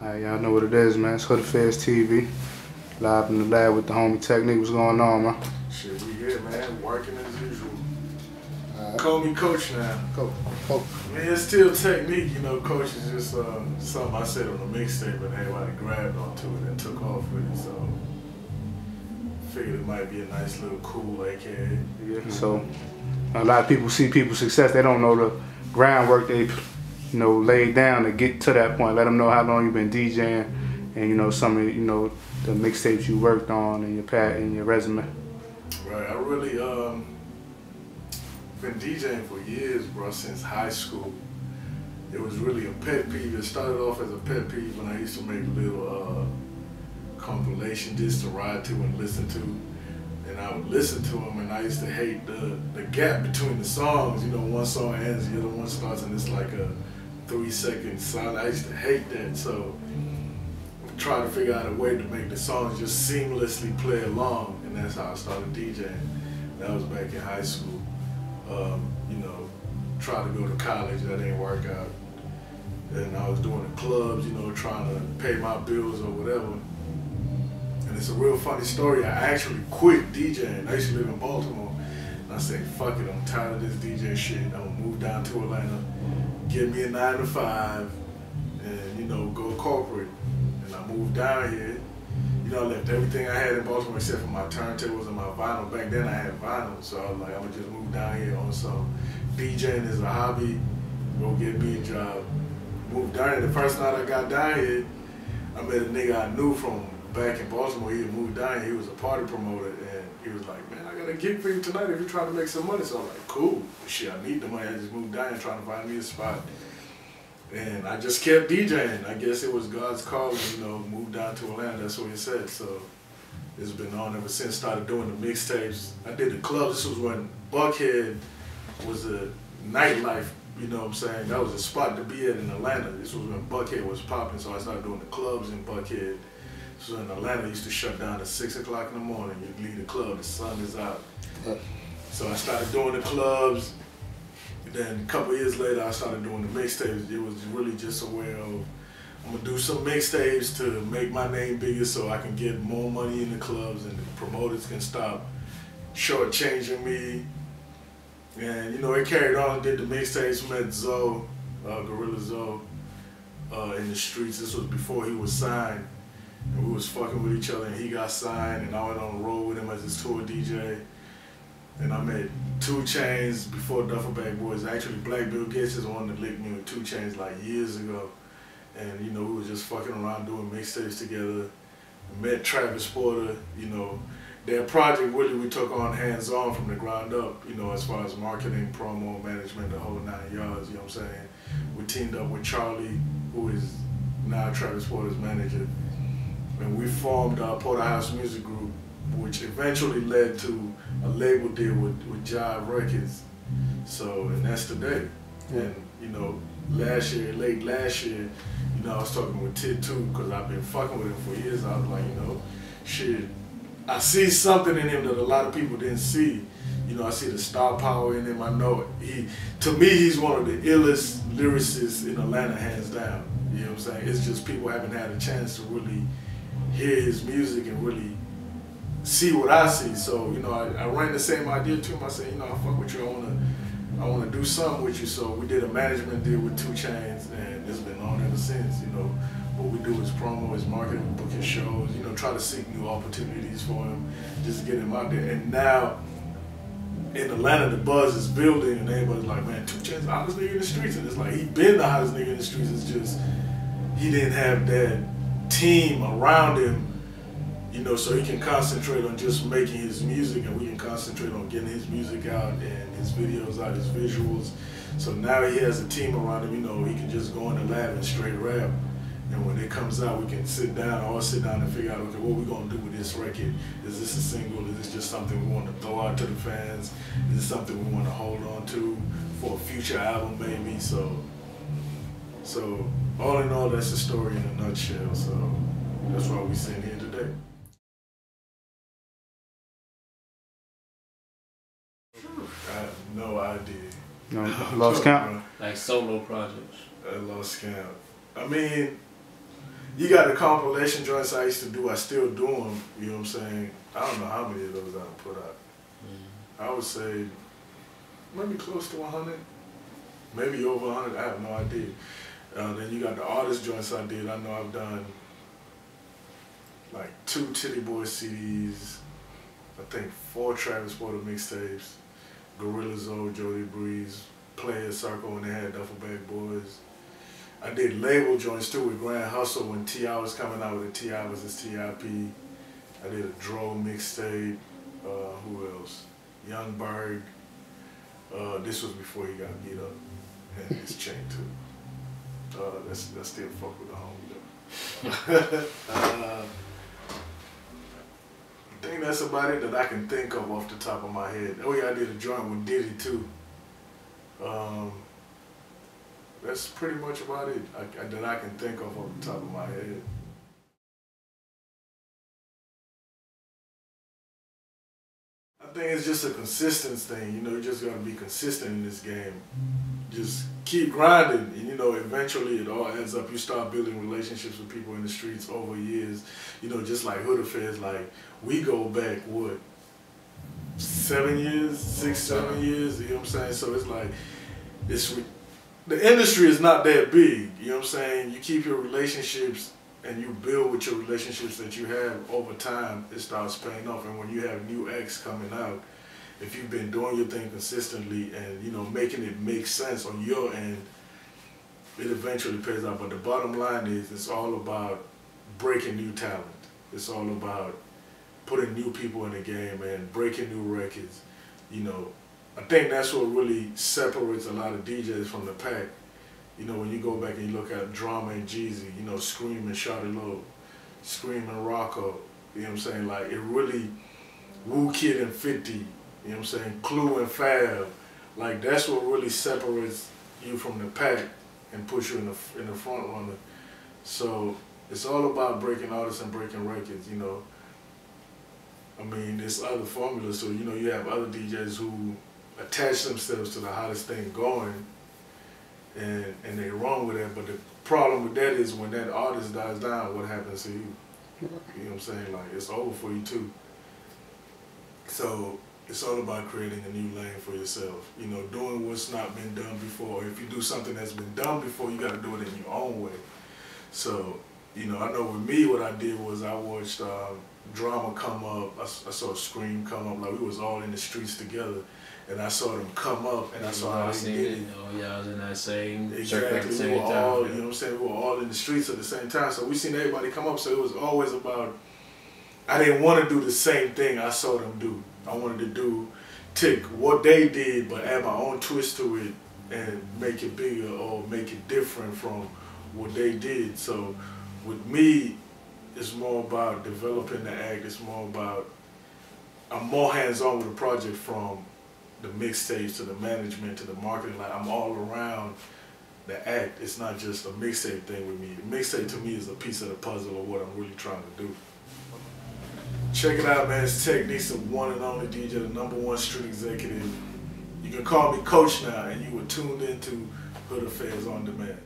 Alright, y'all know what it is, man. It's Hood Affairs TV. Live in the lab with the homie Teknikz. What's going on, man? Shit, we here, man. Working as usual. Call me coach now. Coach. I mean, it's still technique, you know. Coach is just something I said on the mixtape, but everybody grabbed onto it and took off with it. So, figured it might be a nice little cool AKA. Yeah. So, a lot of people see people's success. They don't know the groundwork they, laid down to get to that point. Let them know how long you've been DJing, and some of the mixtapes you worked on and your resume. Right. I really been DJing for years, bro, since high school. It was really a pet peeve. It started off as a pet peeve when I used to make little compilation discs to ride to and listen to. And I would listen to them, and I used to hate the gap between the songs. You know, one song ends, the other one starts, and it's like a 3-second silence. I used to hate that, so I tried to figure out a way to make the songs just seamlessly play along, and that's how I started DJing. That was back in high school. Tried to go to college, that didn't work out. And I was doing the clubs, trying to pay my bills or whatever. And it's a real funny story. I actually quit DJing. I used to live in Baltimore. And I said, fuck it, I'm tired of this DJ shit. I'm gonna move down to Atlanta, get me a 9-to-5, and go corporate. And I moved down here. I left everything I had in Baltimore except for my turntables and my vinyl. Back then I had vinyl, so I was like, I'm gonna just move down here on some DJing as a hobby, go get me a job. Moved down here. The first night I got down here, I met a nigga I knew from back in Baltimore. He had moved down here. He was a party promoter, and he was like, man, I got a gig for you tonight if you're trying to make some money. So I'm like, cool. Shit, I need the money. I just moved down here trying to find me a spot. And I just kept DJing. I guess it was God's call, moved down to Atlanta, that's what he said. So it's been on ever since. Started doing the mixtapes. I did the clubs. This was when Buckhead was a nightlife, you know what I'm saying? That was a spot to be at in Atlanta. This was when Buckhead was popping, so I started doing the clubs in Buckhead. So in Atlanta, I used to shut down at 6 o'clock in the morning. You'd leave the club, the sun is out. So I started doing the clubs. Then a couple years later, I started doing the mixtapes. It was really just a way of, I'm gonna do some mixtapes to make my name bigger so I can get more money in the clubs and the promoters can stop shortchanging me. And it carried on, did the mixtapes, met Zoe, Gorilla Zoe, in the streets. This was before he was signed. And we was fucking with each other, and he got signed, and I went on the road with him as his tour DJ. And I met 2 Chainz before Dufferbag Boys. Actually, Black Bill Gates is the one that linked me with 2 Chainz like years ago. And we were just fucking around doing mixtapes together. Met Travis Porter, their project really we took on hands-on from the ground up, as far as marketing, promo, management, the whole 9 yards, you know what I'm saying? We teamed up with Charlie, who is now Travis Porter's manager. And we formed our Porterhouse Music Group, which eventually led to a label deal with Jive Records. So, and that's today. And, last year, late last year, I was talking with Tid too, because I've been fucking with him for years. I was like, shit, I see something in him that a lot of people didn't see. I see the star power in him. I know to me, he's one of the illest lyricists in Atlanta, hands down. You know what I'm saying? It's just people haven't had a chance to really hear his music and really see what I see. So, I ran the same idea to him. I said, I fuck with you. I wanna do something with you. So we did a management deal with 2 Chainz, and it's been on ever since. What we do is promo, is marketing, book his shows, try to seek new opportunities for him, just get him out there. And now in Atlanta, the buzz is building, and everybody's like, man, 2 Chainz, the hottest nigga in the streets. And it's like, he been the hottest nigga in the streets. It's just, he didn't have that team around him, so he can concentrate on just making his music, and we can concentrate on getting his music out and his videos out, his visuals. So now he has a team around him, he can just go in the lab and straight rap. And when it comes out, we can sit down and figure out, okay, what we gonna do with this record? Is this a single? Is this just something we want to throw out to the fans? Is this something we want to hold on to for a future album, maybe? So all in all, that's the story in a nutshell. So that's why we sitting here today. I have no idea. Lost count? Like solo projects. I lost count. I mean, You got the compilation joints I used to do. I still do them. You know what I'm saying? I don't know how many of those I put out. I would say maybe close to 100, maybe over 100. I have no idea. Then you got the artist joints I did. I know I've done like 2 Titty Boy CDs. I think 4 Travis Porter mixtapes. Gorilla Zoe, Jody Breeze, Player Circle when they had Duffel Bag Boys. I did label joints too with Grand Hustle when T.I. was coming out with the T.I. was his T.I.P. I did a Dro mixtape. Who else? Young Berg. This was before he got beat up. And his chain too. That's still fuck with the homie though. I think that's about it that I can think of off the top of my head. Oh yeah, I did a joint with Diddy too. That's pretty much about it that I can think of off the top of my head. I think it's just a consistency thing. You know, you just gotta be consistent in this game. Just keep grinding, and you know, eventually it all adds up. You start building relationships with people in the streets over years. You know, just like Hood Affairs, like we go back, what, 7 years, 6, 7 years, you know what I'm saying? So it's like, the industry is not that big, you know what I'm saying? You keep your relationships and you build with your relationships that you have over time, it starts paying off. And when you have new acts coming out, if you've been doing your thing consistently and, you know, making it make sense on your end, it eventually pays out. But the bottom line is, it's all about breaking new talent. It's all about putting new people in the game and breaking new records. You know, I think that's what really separates a lot of DJs from the pack. You know, when you go back and you look at Drama and Jeezy, you know, Scream and Shawty Lo, Scream and Rocco, you know what I'm saying? Like, it really, Wu Kid and 50, you know what I'm saying? Clue and Fab, like, that's what really separates you from the pack and puts you in the front runner. So, it's all about breaking artists and breaking records, you know. I mean, there's other formulas, so, you know, you have other DJs who attach themselves to the hottest thing going, and they run with it. But the problem with that is when that artist dies down, what happens to you? You know what I'm saying? Like, it's over for you too. So it's all about creating a new lane for yourself. You know, doing what's not been done before. If you do something that's been done before, you got to do it in your own way. So, you know, I know with me, what I did was I watched Drama come up. I saw Scream come up. Like, we was all in the streets together. And I saw them come up, and I saw how they did it. Oh yeah, I was in that same exactly. At the same we were time, all, yeah. you know what I'm saying? We were all in the streets at the same time, so we seen everybody come up. So it was always about. I didn't want to do the same thing I saw them do. I wanted to take what they did, but add my own twist to it and make it bigger or make it different from what they did. So with me, it's more about developing the act. It's more about. I'm more hands-on with the project from the mixtapes to the management to the marketing. Like, I'm all around the act. It's not just a mixtape thing with me. The mixtape to me is a piece of the puzzle of what I'm really trying to do. Check it out, man. It's Teknikz, the one and only DJ, the #1 street executive. You can call me Coach now, and you were tuned into Hood Affairs on Demand.